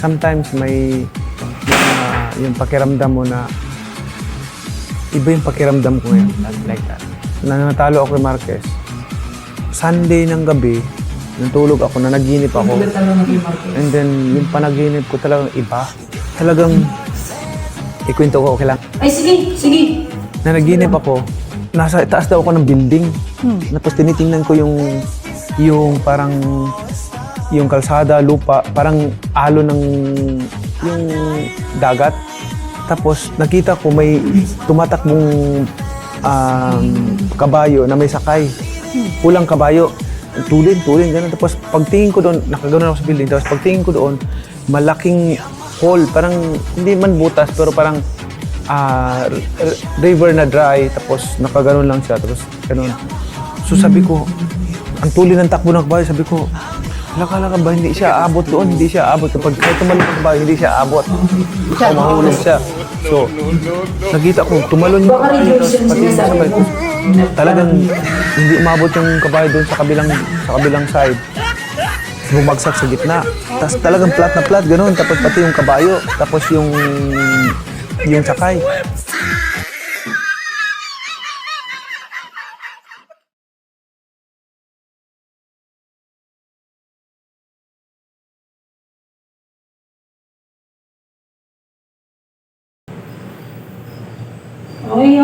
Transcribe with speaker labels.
Speaker 1: Sometimes may yung pakiramdam mo na iba yung pakiramdam ko ngayon. Like that. Nanatalo ako kay Marquez. Sunday ng gabi, natulog ako, nanaginip ako. And then, yung panaginip ko talagang iba. Talagang, ikwento ko, okay lang.
Speaker 2: Ay, sige, sige.
Speaker 1: Nanaginip ako, nasa taas daw ako ng building. Tapos tinitingnan ko yung parang, yung kalsada, lupa, parang alo ng yung dagat. Tapos nakita ko may tumatakbong kabayo na may sakay. Pulang kabayo. Tulin, gano'n. Tapos pagtingin ko doon, nakagano'n ako sa building. Tapos pagtingin ko doon, malaking hole. Parang, hindi man butas, pero parang river na dry. Tapos nakagano'n lang siya. Tapos gano'n. So sabi ko, ang tulin ng takbo ng kabayo, sabi ko, laka ba, hindi siya abot doon, hindi siya abot. Kapag kahit tumalon ng kabayo, hindi siya abot. O mahulog siya. So, nakita ko, tumalon yung kabayo, pati yung sabay ko. Talagang hindi umabot yung kabayo doon sa kabilang side. Bumagsak sa gitna. Tapos talagang flat na flat, gano'n. Tapos pati yung kabayo, tapos yung sakay.
Speaker 2: Oy.